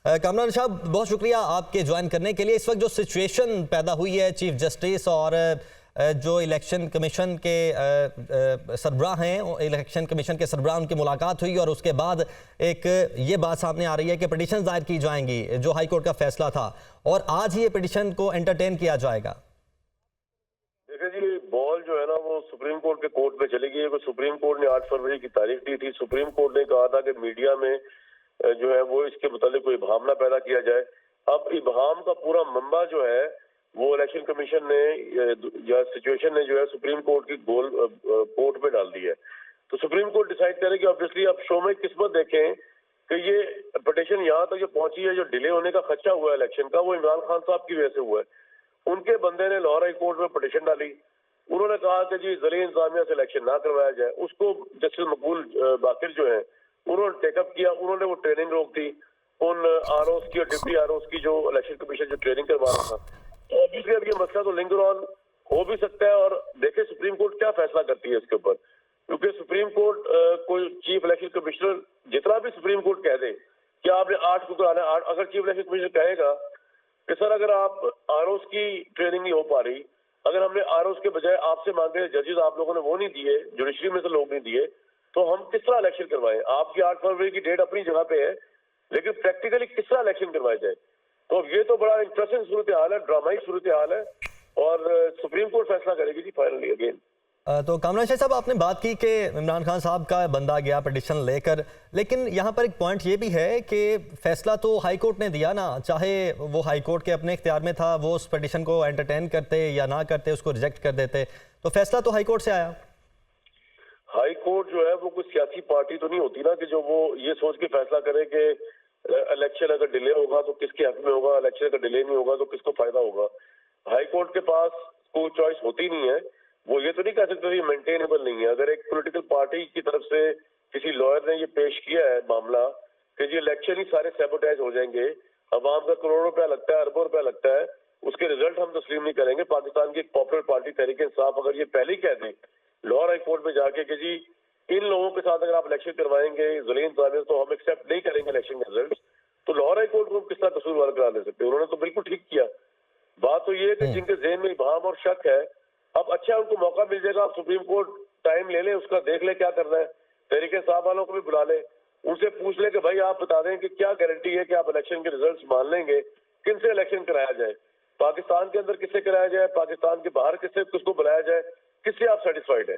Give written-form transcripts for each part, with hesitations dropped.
कामरान साहब, बहुत शुक्रिया आपके ज्वाइन करने के लिए। इस वक्त जो सिचुएशन पैदा हुई है, चीफ जस्टिस और जो इलेक्शन कमीशन के सरबराह हैं, इलेक्शन कमीशन के सरबराह, उनकी मुलाकात हुई और उसके बाद एक ये बात सामने आ रही है कि पिटीशन दायर की जाएंगी जो हाई कोर्ट का फैसला था, और आज ही ये पिटीशन को एंटरटेन किया जाएगा। देखिए जी, बॉल जो है ना वो सुप्रीम कोर्ट के कोर्ट में चली गई है। सुप्रीम कोर्ट ने 8 फरवरी की तारीख दी थी। सुप्रीम कोर्ट ने कहा था कि मीडिया में जो है वो इसके मुतालिक कोई इबहम ना पैदा किया जाए। अब इबहम का पूरा मंबा जो है वो इलेक्शन कमीशन ने या सिचुएशन ने जो है सुप्रीम कोर्ट की कोर्ट में डाल दी है। तो सुप्रीम कोर्ट डिसाइड करे कि ऑब्वियसली अब शो में किस्मत देखें कि ये पिटीशन यहाँ तक जो पहुंची है, जो डिले होने का खदशा हुआ है इलेक्शन का, वो इमरान खान साहब की वजह से हुआ है। उनके बंदे ने लाहौर हाई कोर्ट में पिटीशन डाली। उन्होंने कहा कि जी ज़रिए इंतजामिया से इलेक्शन ना करवाया जाए। उसको जस्टिस मकबूल बाकिर जो है उन्होंने टेकअप किया। उन्होंने वो ट्रेनिंग रोक दी उन आरओस की और डिप्टी आरओस की जो इलेक्शन कमीशन जो ट्रेनिंग करवा रहा था। तो ऑब्वियसली अब ये मसला तो लिंगर ऑन हो भी सकता है, और देखे सुप्रीम कोर्ट क्या फैसला करती है इसके ऊपर। क्योंकि सुप्रीम कोर्ट कोई चीफ इलेक्शन कमिश्नर जितना भी सुप्रीम कोर्ट कह दे कि आपने 8 को कराना है, अगर चीफ इलेक्शन कमिश्नर कहेगा कि सर अगर आप आरओस की ट्रेनिंग नहीं हो पा रही, अगर हमने आरओस के बजाय आपसे मांगे जजेस आप लोगों ने वो नहीं दिए, जुडिशरी में से लोग नहीं दिए, तो हम किस तरह इलेक्शन करवाएं। आपकी 8 फरवरी की डेट अपनी जगह पे है, लेकिन प्रैक्टिकली किस तरह इलेक्शन करवाया जाए। तो अब ये तो बड़ा इंटरेस्टिंग सूरत हाल है, ड्रामाई सूरत हाल है, और सुप्रीम कोर्ट फैसला करेगी जी फाइनली अगेन। तो कामरान शाह साहब, आपने बात की कि इमरान खान साहब का बंदा गया पिटीशन लेकर, लेकिन यहाँ पर एक पॉइंट ये भी है कि फैसला तो हाई कोर्ट ने दिया ना। चाहे वो हाई कोर्ट के अपने इख्तियार में था, वो उस पिटीशन को एंटरटेन करते या ना करते, उसको रिजेक्ट कर देते, तो फैसला तो हाई कोर्ट से आया। हाई कोर्ट जो है वो कोई सियासी पार्टी तो नहीं होती ना कि जो वो ये सोच के फैसला करे कि इलेक्शन अगर डिले होगा तो किसके हक में होगा, इलेक्शन अगर डिले नहीं होगा तो किसको फायदा होगा। हाई कोर्ट के पास कोई चॉइस होती नहीं है। वो ये तो नहीं कह सकते ये मेंटेनेबल नहीं है। अगर एक पॉलिटिकल पार्टी की तरफ से किसी लॉयर ने ये पेश किया है मामला कि ये इलेक्शन ही सारे सैबोटेज हो जाएंगे, अवाम का करोड़ों रुपया लगता है, अरबों रुपया लगता है, उसके रिजल्ट हम तस्लीम नहीं करेंगे। पाकिस्तान की एक पॉपुलर पार्टी तहरीक इंसाफ अगर ये पहले ही कह दें लाहौर हाई कोर्ट में जाके कि जी इन लोगों के साथ अगर आप इलेक्शन करवाएंगे ज़लील इंतजामिया तो हम एक्सेप्ट नहीं करेंगे इलेक्शन के रिजल्ट, तो लाहौर हाई कोर्ट को किस तरह कसूरवार करा दे सकते हैं। उन्होंने तो बिल्कुल ठीक किया। बात तो ये है कि जिनके ज़हन में इबाम और शक है, अब अच्छा उनको मौका मिल जाएगा। आप सुप्रीम कोर्ट टाइम ले ले, उसका देख ले क्या करना है। तहरीक इंसाफ वालों को भी बुला ले, उनसे पूछ ले कि भाई आप बता दें कि क्या गारंटी है कि आप इलेक्शन के रिजल्ट मान लेंगे, किन से इलेक्शन कराया जाए, पाकिस्तान के अंदर किससे कराया जाए, पाकिस्तान के बाहर किससे किसको बुलाया जाए, किससे आप सेटिस्फाइड है।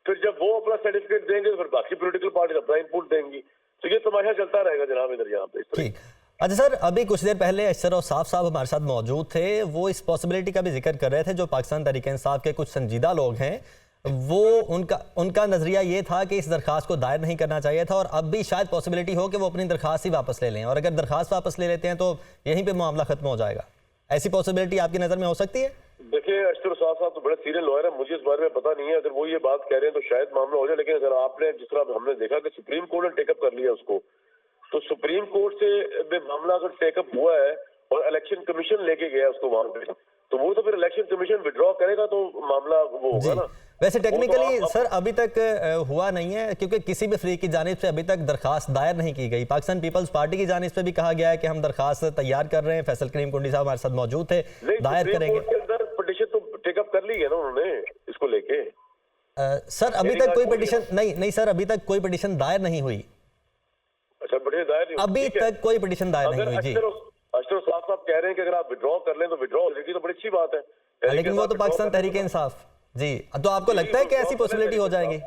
फिर जब वो अपना सर्टिफिकेट देंगे तो फिर बाकी पॉलिटिकल पार्टी अपना इनपुट देंगी। तो ये तमाशा चलता रहेगा जनाब इधर यहाँ पे। ठीक। अच्छा सर, अभी कुछ देर पहले अशर और साफ साहब हमारे साथ मौजूद थे। वो इस पॉसिबिलिटी का भी जिक्र कर रहे थे, जो पाकिस्तान तहरीक इंसाफ के कुछ संजीदा लोग हैं, वो उनका नजरिया ये था कि इस दरखास्त को दायर नहीं करना चाहिए था, और अब भी शायद पॉसिबिलिटी हो कि वो अपनी दरखास्त ही वापस ले लें, और अगर दरखास्त वापस ले लेते हैं तो यहीं पे मामला खत्म हो जाएगा। ऐसी पॉसिबिलिटी आपकी नजर में हो सकती है? देखिए, अशर साहब तो बड़े सीरियस लॉयर है, मुझे इस बारे में पता नहीं है। अगर वो ये बात कह रहे हैं तो शायद मामला हो जाए, लेकिन अगर आपने जिस तरह हमने देखा कि सुप्रीम कोर्ट ने टेकअप कर लिया उसको, तो सुप्रीम कोर्ट से मामला अगर टेकअप हुआ है और इलेक्शन कमीशन लेके गया उसको वहां पे, तो वो तो फिर इलेक्शन कमीशन विड्रॉ करेगा तो मामला वो होगा ना। वैसे टेक्निकली सर अभी तक हुआ नहीं है, क्योंकि किसी भी फ्री की जानिब से अभी तक दरखास्त दायर नहीं की गई। पाकिस्तान पीपल्स पार्टी की जानिब से भी कहा गया है कि हम दरखास्त तैयार कर रहे हैं। फैसल करीम कुंडी साहब हमारे साथ मौजूद थे, दायर करेंगे। पिटीशन तो टेकअप कर ली है ना उन्होंने इसको लेके। सर अभी तक कोई पिटीशन नहीं सर, अभी तक कोई पिटीशन दायर नहीं हुई। अच्छा, पिटीशन दायर नहीं, अभी तक कोई पिटीशन दायर नहीं हुई जी। अशर साहब कह रहे हैं कि अगर आप विड्रॉ कर लें तो विड्रॉ हो जाएगी, तो बड़ी अच्छी बात है। लेकिन वो तो पाकिस्तान तहरीक इंसाफ जी, तो आपको लगता है कि ऐसी पॉसिबिलिटी हो जाएगी?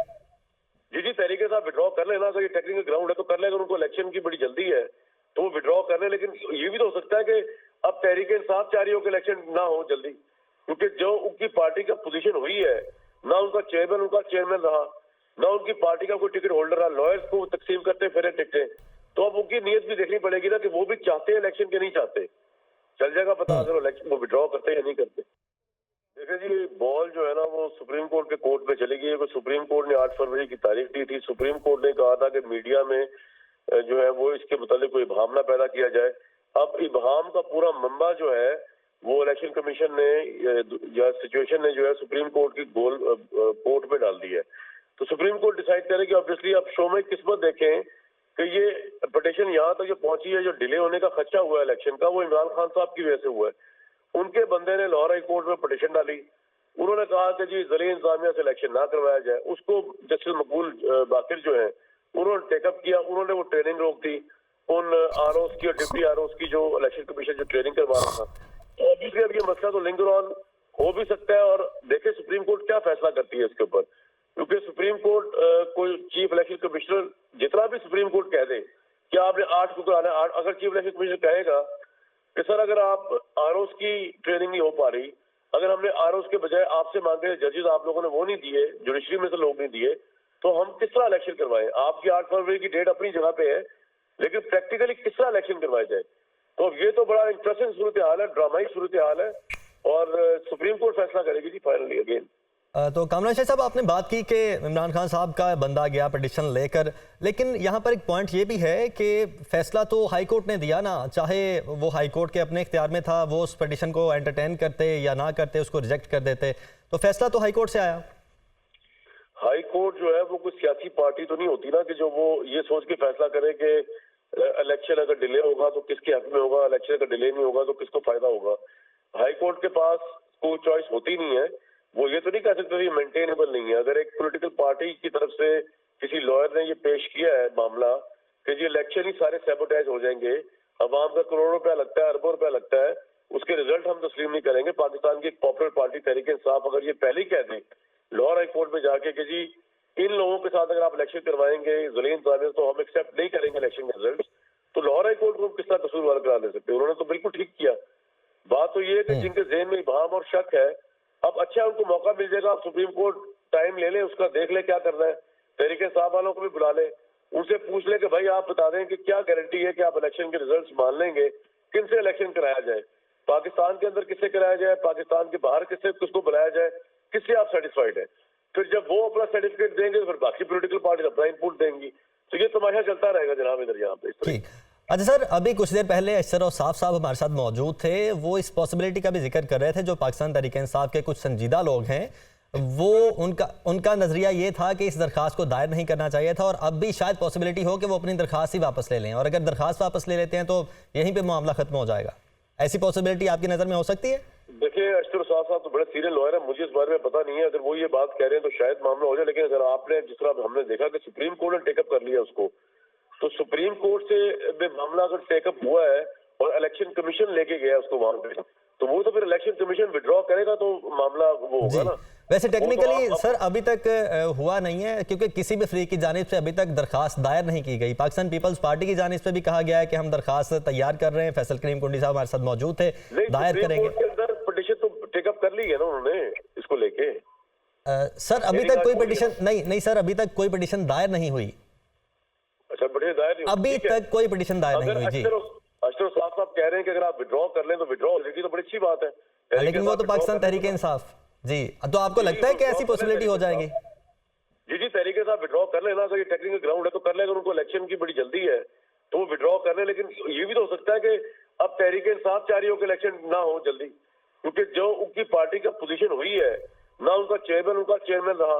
जी जी, तहरीके साहब विड्रॉ कर लेना, अगर ये टेक्निकल ग्राउंड है तो कर ले। अगर उनको इलेक्शन की बड़ी जल्दी है तो वो विड्रॉ कर ले। लेकिन ये भी तो हो सकता है कि अब तहरीक इंसाफ चाह रही हो कि इलेक्शन ना हो जल्दी, क्योंकि जो उनकी पार्टी का पोजीशन हुई है, ना उनका चेयरमैन रहा, ना उनकी पार्टी का कोई टिकट होल्डर रहा, लॉयर्स को तकसीम करते फिर टिकटें। तो अब उनकी नीयत भी देखनी पड़ेगी ना कि वो भी चाहते हैं इलेक्शन के नहीं चाहते। चल जाएगा पता अगर इलेक्शन को विड्रॉ करते हैं या नहीं करते। देखिए जी, बॉल जो है ना वो सुप्रीम कोर्ट के कोर्ट में चली गई है। सुप्रीम कोर्ट ने 8 फरवरी की तारीख दी थी। सुप्रीम कोर्ट ने कहा था कि मीडिया में जो है वो इसके मुतालिक कोई इबहम ना पैदा किया जाए। अब इबहम का पूरा मंबा जो है वो इलेक्शन कमीशन ने या सिचुएशन ने जो है सुप्रीम कोर्ट की कोर्ट में डाल दी है। तो सुप्रीम कोर्ट डिसाइड करे कि ऑब्वियसली अब शो में किस्मत देखें कि ये पिटीशन यहाँ तक जो पहुंची है, जो डिले होने का खदशा हुआ है इलेक्शन का, वो इमरान खान साहब की वजह से हुआ है। उनके बंदे ने लाहौर हाई कोर्ट में पिटीशन डाली। उन्होंने कहा कि जी ज़िले इंतजामिया से इलेक्शन ना करवाया जाए। उसको जस्टिस मकबूल बाकिर जो है उन्होंने टेकअप किया। उन्होंने वो ट्रेनिंग रोक दी उन आरओस की और डिप्टी आरओस की, जो इलेक्शन कमीशन जो ट्रेनिंग करवा रहा था। तो ऑब्वियसली अब ये मसला तो लिंगर ऑन हो भी सकता है। और देखे सुप्रीम कोर्ट क्या फैसला करती है इसके ऊपर, क्योंकि सुप्रीम कोर्ट कोई चीफ इलेक्शन कमिश्नर जितना भी सुप्रीम कोर्ट कह दे कि आपने 8 को कराना है, अगर चीफ इलेक्शन कमिश्नर कहेगा कि सर अगर आप आरओस की ट्रेनिंग नहीं हो पा रही, अगर हमने आरओस के बजाय आपसे मांगे जजेस आप लोगों ने वो नहीं दिए, जुडिशरी में से लोग नहीं दिए, तो हम किस तरह इलेक्शन करवाएं? आपकी 8 फरवरी की डेट अपनी जगह पे है, लेकिन प्रैक्टिकली किस तरह इलेक्शन करवाया जाए? तो ये तो बड़ा इंटरेस्टिंग सूरत हाल है, ड्रामाई सूरत हाल है, और सुप्रीम कोर्ट फैसला करेगी जी फाइनली अगेन। तो कामरान शाह साहब, आपने बात की कि इमरान खान साहब का बंदा गया पिटिशन लेकर, लेकिन यहाँ पर एक पॉइंट ये भी है कि फैसला तो हाई कोर्ट ने दिया ना, चाहे वो हाई कोर्ट के अपने इख्तियार में था, वो उस पिटिशन को एंटरटेन करते या ना करते, उसको रिजेक्ट कर देते, तो फैसला तो हाई कोर्ट से आया। हाई कोर्ट जो है वो कोई सियासी पार्टी तो नहीं होती ना कि जो वो ये सोच के फैसला करे कि इलेक्शन अगर डिले होगा तो किसके हक में होगा, इलेक्शन अगर डिले नहीं होगा तो किसको फायदा होगा। हाई कोर्ट के पास कोई चॉइस होती नहीं है। वो ये तो नहीं कह सकते ये मेंटेनेबल नहीं है। अगर एक पॉलिटिकल पार्टी की तरफ से किसी लॉयर ने ये पेश किया है मामला कि ये इलेक्शन ही सारे सैबोटाइज हो जाएंगे, अवाम का करोड़ों रुपया लगता है, अरबों रुपया लगता है, उसके रिजल्ट हम तस्लीम नहीं करेंगे। पाकिस्तान की एक पॉपुलर पार्टी तहरीक इंसाफ अगर ये पहले ही कह दे लाहौर हाई कोर्ट में जाके कि जी इन लोगों के साथ अगर आप इलेक्शन करवाएंगे ज़िले इंतजामिया तो हम एक्सेप्ट नहीं करेंगे इलेक्शन के रिजल्ट, तो लाहौर हाई कोर्ट को किस तरह कसूरवार करा दे सकते? उन्होंने तो बिल्कुल ठीक किया। बात तो ये है कि जिनके ज़हन में इबाहम और शक है, अब अच्छा उनको मौका मिल जाएगा, आप सुप्रीम कोर्ट टाइम ले ले, उसका देख ले क्या करना है, तहरीक इंसाफ वालों को भी बुला ले, उनसे पूछ ले कि भाई आप बता दें कि क्या गारंटी है कि आप इलेक्शन के रिजल्ट्स मान लेंगे, किन से इलेक्शन कराया जाए, पाकिस्तान के अंदर किससे कराया जाए, पाकिस्तान के बाहर किसको बुलाया जाए, किससे आप सेटिस्फाइड है। फिर जब वो अपना सर्टिफिकेट देंगे तो फिर बाकी पॉलिटिकल पार्टी अपना इनपुट देंगी। तो ये तमाशा चलता रहेगा जनाब इधर यहाँ पे। ठीक, अच्छा सर, अभी कुछ देर पहले अशरफ साफ साहब हमारे साथ मौजूद थे, वो इस पॉसिबिलिटी का भी जिक्र कर रहे थे, जो पाकिस्तान तहरीक इंसाफ के कुछ संजीदा लोग हैं, वो उनका नजरिया ये था कि इस दरखास्त को दायर नहीं करना चाहिए था, और अब भी शायद पॉसिबिलिटी हो कि वो अपनी दरखास्त ही वापस ले लें, और अगर दरखास्त वापस ले लेते हैं तो यहीं पे मामला खत्म हो जाएगा। ऐसी पॉसिबिलिटी आपकी नजर में हो सकती है? देखिए अशरफ साहब तो बड़े सीनियर लॉयर है, मुझे इस बारे में पता नहीं है। अगर वो ये बात कह रहे हैं तो शायद मामला हो जाए, लेकिन अगर आपने जिस तरह हमने देखा कि सुप्रीम कोर्ट ने टेकअप कर लिया उसको, तो सुप्रीम कोर्ट से मामला अगर टेकअप हुआ है और इलेक्शन कमीशन लेके गया उसको वहां पे, तो वो तो फिर इलेक्शन कमीशन विड्रॉ करेगा तो मामला वो होगा ना। वैसे टेक्निकली सर अभी तक हुआ नहीं है, क्योंकि किसी भी फ्रीक की जानिब से अभी तक दरखास्त दायर नहीं की गई। पाकिस्तान पीपल्स पार्टी की जानिब से भी कहा गया है कि हम दरखास्त तैयार कर रहे हैं, फैसल करीम कुंडी साहब हमारे साथ मौजूद थे, दायर करेंगे। पिटीशन तो टेकअप कर ली है ना उन्होंने इसको लेके। सर अभी तक कोई पिटीशन नहीं सर, अभी तक कोई पिटीशन दायर नहीं हुई। अच्छा, पिटीशन दायर नहीं हुई, अभी तक कोई पिटीशन दायर नहीं हुई जी। अशरफ साहब कह रहे हैं कि अगर आप विड्रॉ कर लें तो विड्रॉ हो जाएगी, तो बड़ी अच्छी बात है। लेकिन वो तो पाकिस्तान तहरीक इंसाफ जी, तो आपको लगता है कि ऐसी पॉसिबिलिटी हो जाएगी? जी तहरीक इंसाफ विड्रॉ कर लेना, अगर ये टेक्निकल ग्राउंड है तो कर लेगा, उनको इलेक्शन की बड़ी जल्दी है तो वो विड्रॉ कर ले। लेकिन ये भी तो हो सकता है कि अब तहरीक इंसाफ चाह रही हो कि इलेक्शन ना हो जल्दी, क्योंकि जो उनकी पार्टी का पोजीशन हुई है, ना उनका चेयरमैन रहा,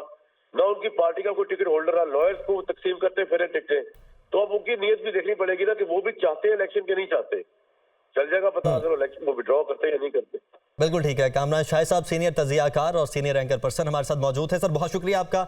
ना उनकी पार्टी का कोई टिकट होल्डर रहा, लॉयर्स को तकसीम करते फिर टिकटें, तो अब उनकी नीयत भी देखनी पड़ेगी ना कि वो भी चाहते हैं इलेक्शन के नहीं चाहते। चल जाएगा पता अगर इलेक्शन को विड्रॉ करते हैं या नहीं करते। बिल्कुल ठीक है। कामरान शाह साहब सीनियर तजियाकार और सीनियर एंकर पर्सन हमारे साथ मौजूद है। सर बहुत शुक्रिया आपका।